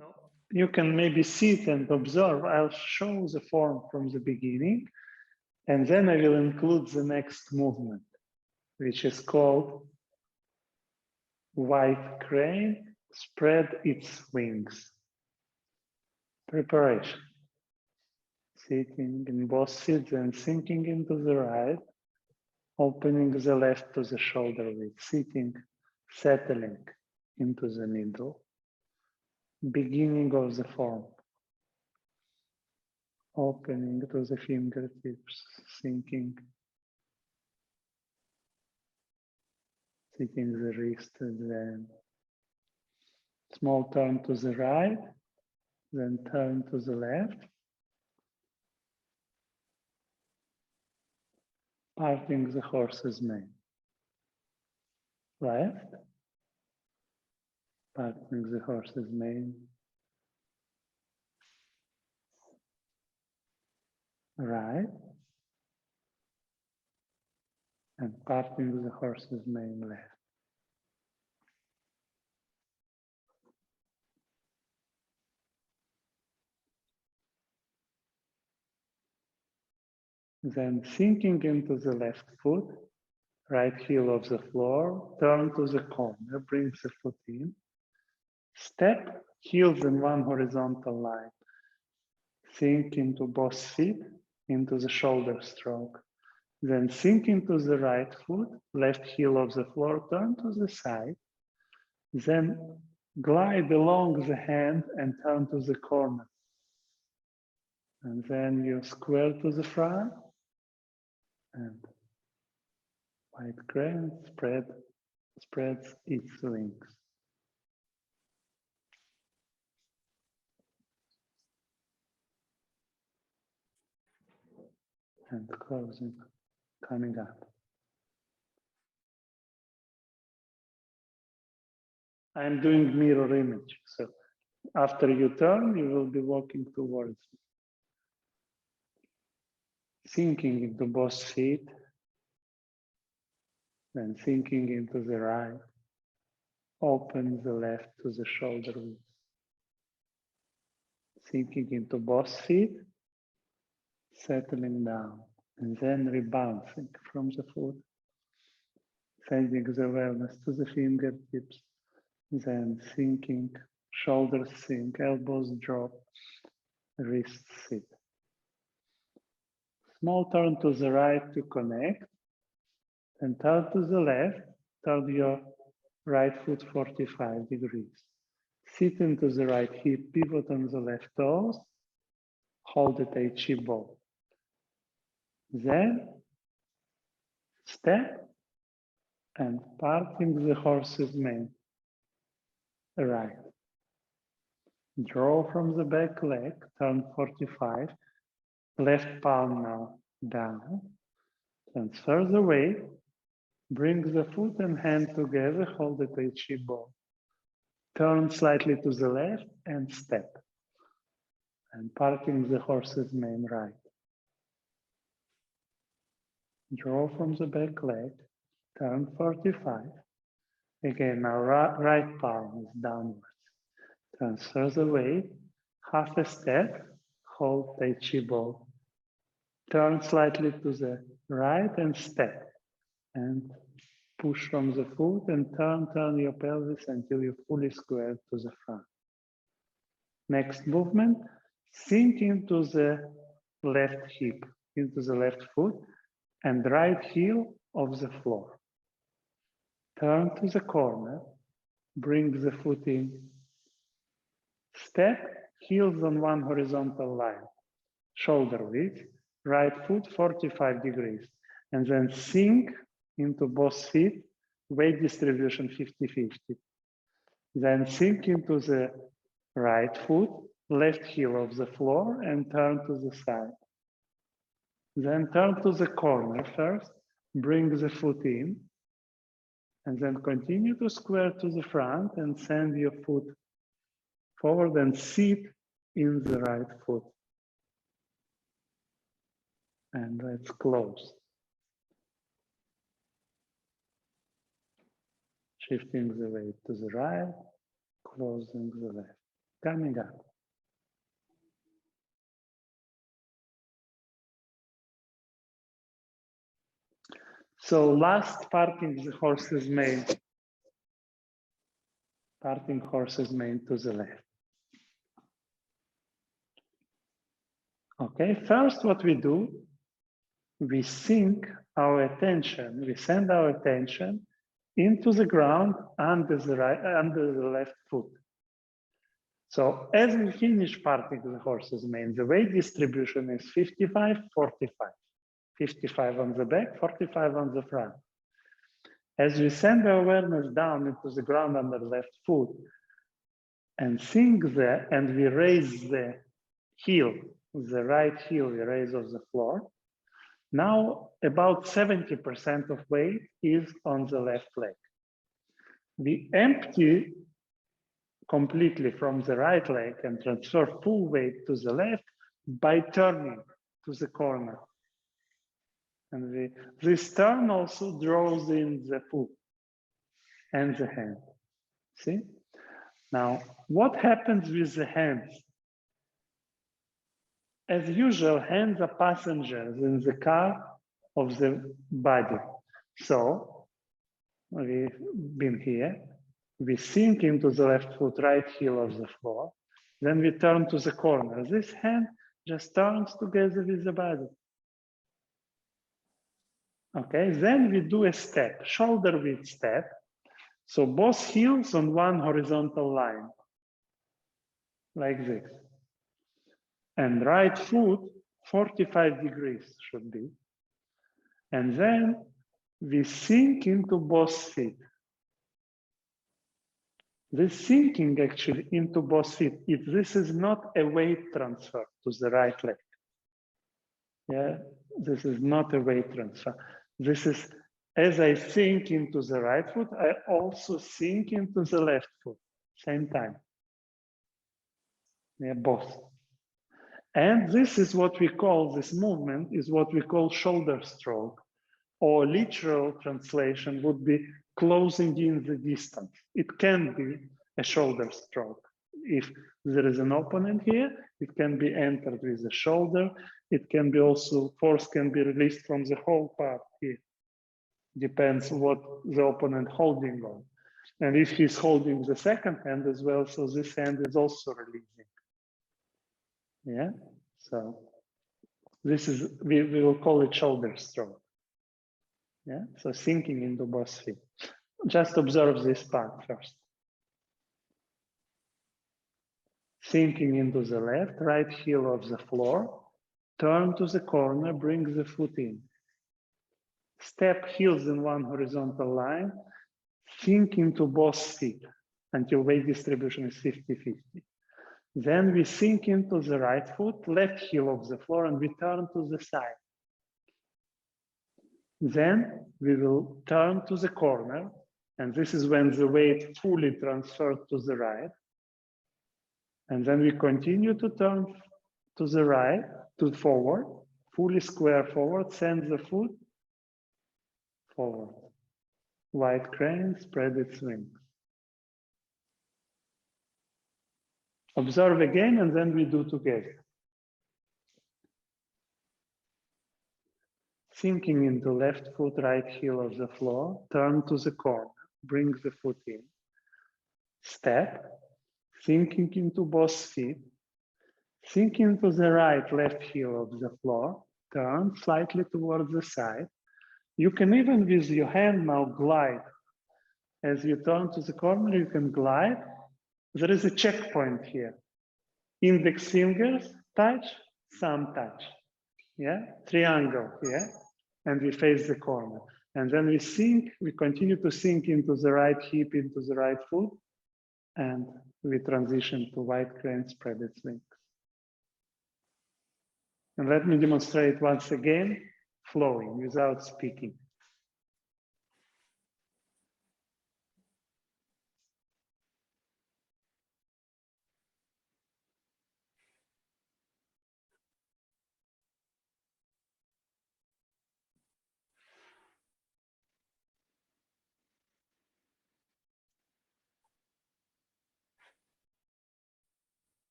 Now, you can maybe sit and observe. I'll show the form from the beginning, and then I will include the next movement, which is called white crane spread its wings. Preparation. Sitting in both seats and sinking into the right, opening the left to the shoulder width, sitting, settling into the middle, beginning of the form, opening to the fingertips, sinking, sitting the wrist, and then small turn to the right, then turn to the left, parting the horse's mane. Left, parting the horse's mane. Right, and parting the horse's mane left. Then sinking into the left foot, right heel of the floor, turn to the corner, bring the foot in, step, heels in one horizontal line, sink into both feet, into the shoulder stroke. Then sink into the right foot, left heel of the floor, turn to the side, then glide along the hand and turn to the corner. And then you square to the front, and white crane spreads its wings. And closing, coming up. I'm doing mirror image. So after you turn, you will be walking towards me. Sinking into both feet, then sinking into the right, open the left to the shoulder width. Sinking into both feet, settling down, and then rebouncing from the foot, sending the awareness to the fingertips, then sinking, shoulders sink, elbows drop, wrists sit. Small turn to the right to connect, and turn to the left, turn your right foot 45 degrees. Sit into the right hip, pivot on the left toes, hold the Tai Chi ball. Then step and parting the horse's mane. Right. Draw from the back leg, turn 45, left palm now down, transfer the weight, bring the foot and hand together, hold the Tai Chi ball. Turn slightly to the left and step. And parting the horse's mane right. Draw from the back leg, turn 45. Again, now right palm is downwards. Transfer the weight, half a step, hold Tai Chi ball. Turn slightly to the right and step. And push from the foot and turn your pelvis until you fully square to the front. Next movement, sink into the left hip, into the left foot, and right heel of the floor. Turn to the corner, bring the foot in. Step, heels on one horizontal line, shoulder width, right foot 45 degrees, and then sink into both feet, weight distribution 50-50. Then sink into the right foot, left heel of the floor, and turn to the side. Then turn to the corner first, bring the foot in, and then continue to square to the front and send your foot forward and sit in the right foot. And let's close. Shifting the weight to the right, closing the left. coming up. So last parting the horse's mane. Parting horse's mane to the left. Okay, first what we do, we sink our attention, we send our attention into the ground under the left foot. So as we finish parting the horse's mane, the weight distribution is 55, 45. 55 on the back, 45 on the front. As we send the awareness down into the ground under the left foot and sink there, and we raise the heel, the right heel, we raise off the floor. Now about 70% of weight is on the left leg. We empty completely from the right leg and transfer full weight to the left by turning to the corner. And this turn also draws in the foot and the hand. See? Now, what happens with the hands? As usual, hands are passengers in the car of the body. So, we've been here, we sink into the left foot, right heel of the floor, then we turn to the corner. This hand just turns together with the body. Okay, then we do a step, shoulder width step. So both heels on one horizontal line, like this. And right foot, 45 degrees should be. And then we sink into both feet. This sinking actually into both feet, this is not a weight transfer to the right leg. Yeah, this is not a weight transfer. This is, as I sink into the right foot, I also sink into the left foot, same time. Yeah, both. And this is what we call, this movement is what we call shoulder stroke, or literal translation would be closing in the distance. It can be a shoulder stroke. If there is an opponent here, it can be entered with the shoulder. It can be also, force can be released from the whole part here. Depends what the opponent holding on. And if he's holding the second hand as well, so this hand is also releasing. Yeah, so this is, we will call it shoulder stroke. Yeah, so sinking into both feet. Just observe this part first. Sinking into the left, right heel of the floor, turn to the corner, bring the foot in. Step heels in one horizontal line, sink into both feet until weight distribution is 50-50. Then we sink into the right foot, left heel of the floor, and we turn to the side. Then we will turn to the corner, and this is when the weight fully transferred to the right. And then we continue to turn to the right, to forward, fully square forward, send the foot forward. Wide crane, spread its wings. Observe again, and then we do together. Sinking into left foot, right heel of the floor, turn to the corner, bring the foot in. Step, sinking into both feet, sink into the right, left heel of the floor, turn slightly towards the side. You can even with your hand now glide. As you turn to the corner, you can glide. There is a checkpoint here. Index fingers touch, thumb touch. Yeah, triangle here. And we face the corner. And then we sink, we continue to sink into the right hip, into the right foot. And we transition to wide crane, spread its wings. And let me demonstrate once again, flowing without speaking.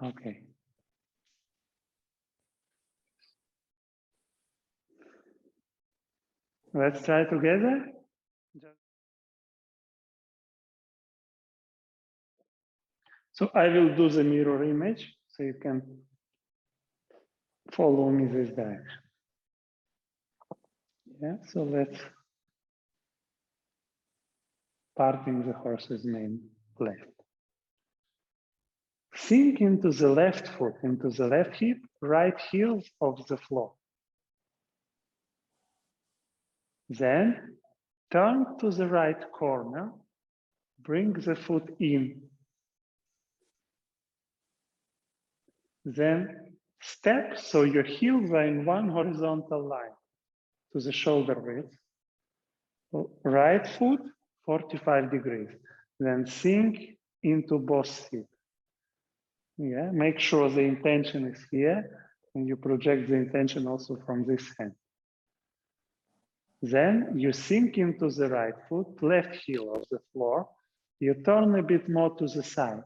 Okay. Let's try together. So I will do the mirror image so you can follow me this direction. Yeah, so let's parting the horse's mane left. Sink into the left foot, into the left hip, right heel of the floor. Then turn to the right corner, bring the foot in. Then step so your heels are in one horizontal line to the shoulder width. Right foot, 45 degrees. Then sink into boss feet. Yeah, make sure the intention is here and you project the intention also from this hand. Then you sink into the right foot, left heel of the floor. You turn a bit more to the side.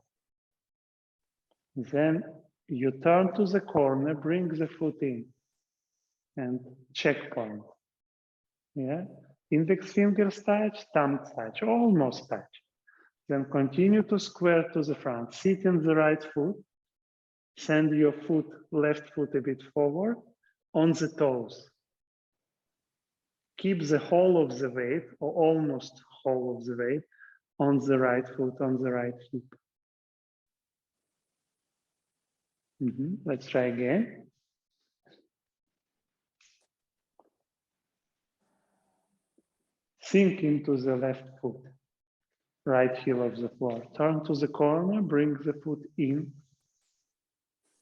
Then you turn to the corner, bring the foot in and checkpoint. Yeah, index fingers touch, thumb touch, almost touch. Then continue to square to the front. Sit in the right foot. Send your foot, left foot a bit forward on the toes. Keep the whole of the weight, or almost whole of the weight, on the right foot, on the right hip. Let's try again. Sink into the left foot, right heel of the floor. Turn to the corner, bring the foot in.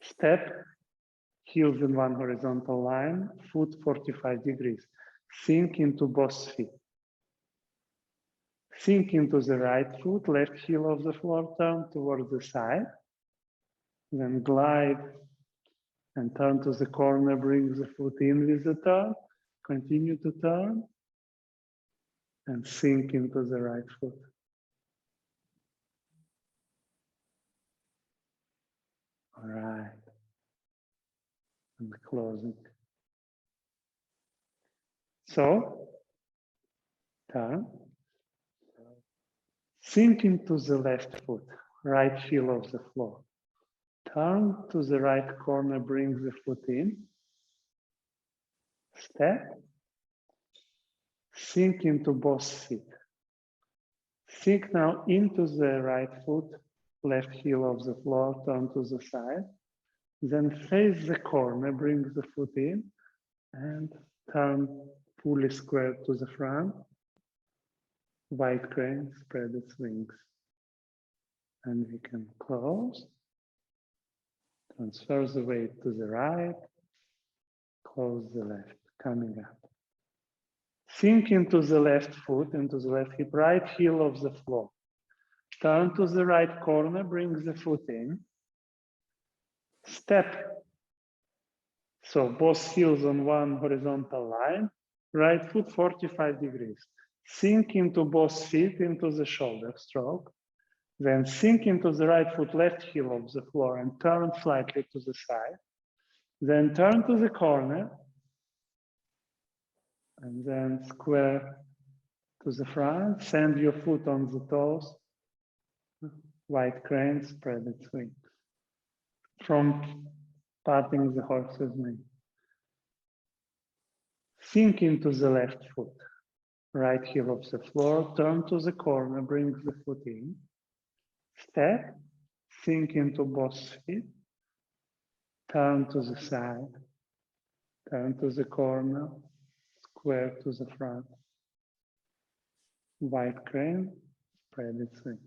Step, heels in one horizontal line, foot 45 degrees. Sink into both feet. Sink into the right foot, left heel of the floor, turn towards the side. Then glide and turn to the corner, bring the foot in with the turn. Continue to turn and sink into the right foot. All right. And closing. So, turn. Sink into the left foot, right heel of the floor. Turn to the right corner, bring the foot in. Step. Sink into both feet. Sink now into the right foot, left heel of the floor, turn to the side. Then face the corner, bring the foot in and turn fully square to the front. White crane, spread its wings. And we can close. Transfer the weight to the right. Close the left, coming up. Sink into the left foot, into the left hip, right heel of the floor. Turn to the right corner, bring the foot in. Step. So both heels on one horizontal line, right foot 45 degrees. Sink into both feet into the shoulder stroke. Then sink into the right foot, left heel of the floor and turn slightly to the side. Then turn to the corner and then square to the front. Send your foot on the toes. White crane, spread its wings. From parting the horse's mane. Sink into the left foot, right heel of the floor, turn to the corner, bring the foot in. Step, sink into both feet, turn to the side, turn to the corner, square to the front. White crane, spread its wings.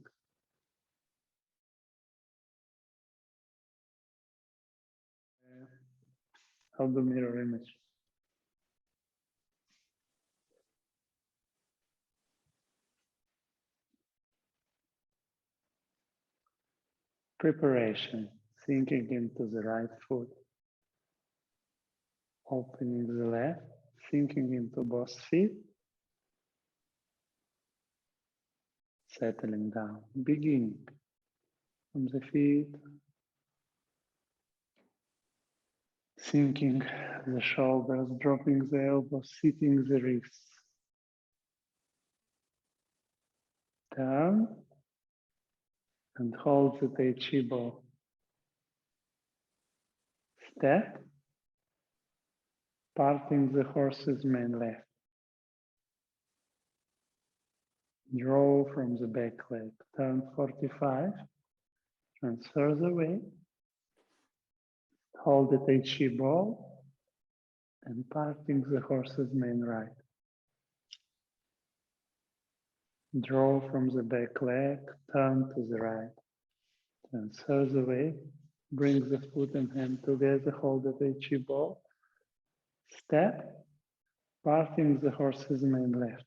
I'll do mirror image. Preparation, sinking into the right foot, opening the left, sinking into both feet, settling down, beginning from the feet, Sinking the shoulders, dropping the elbows, sitting the wrists. Turn and hold the Tai Chi ball. Step, parting the horse's mane left. Draw from the back leg. Turn 45. Transfer the weight. Hold the Tai Chi ball and parting the horse's mane right. Draw from the back leg. Turn to the right. Transfer the weight. Bring the foot and hand together. Hold the Tai Chi ball. Step, parting the horse's mane left.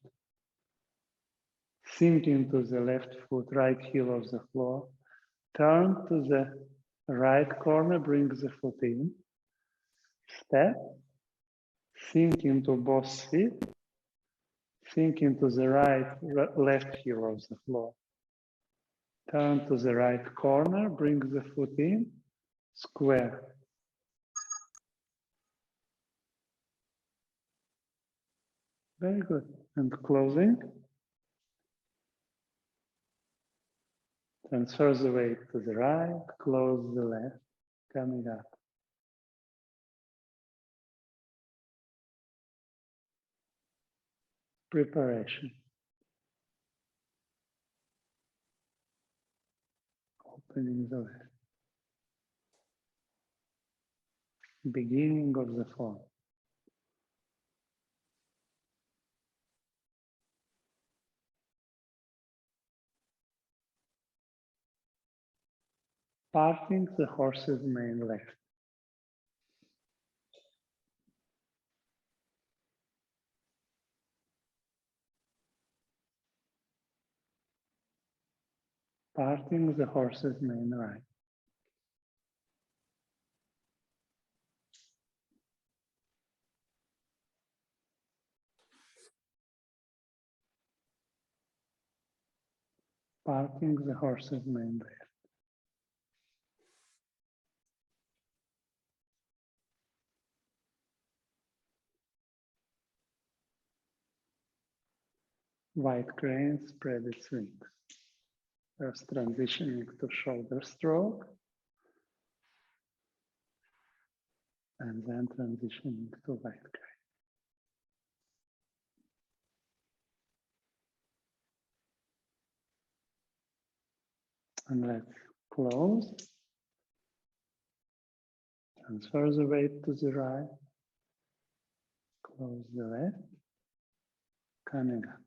Sink into the left foot, right heel of the floor. Turn to the right corner, bring the foot in. Step, sink into both feet. Sink into the left heel of the floor. Turn to the right corner, bring the foot in. Square. Very good. And closing. Transfer the weight to the right, close the left, coming up. Preparation. Opening the left. Beginning of the form. Parting the horse's mane left. Parting the horse's mane right. Parting the horse's mane left. White crane spread its wings. First transitioning to shoulder stroke. And then transitioning to white crane. And let's close. Transfer the weight to the right. Close the left. Coming up.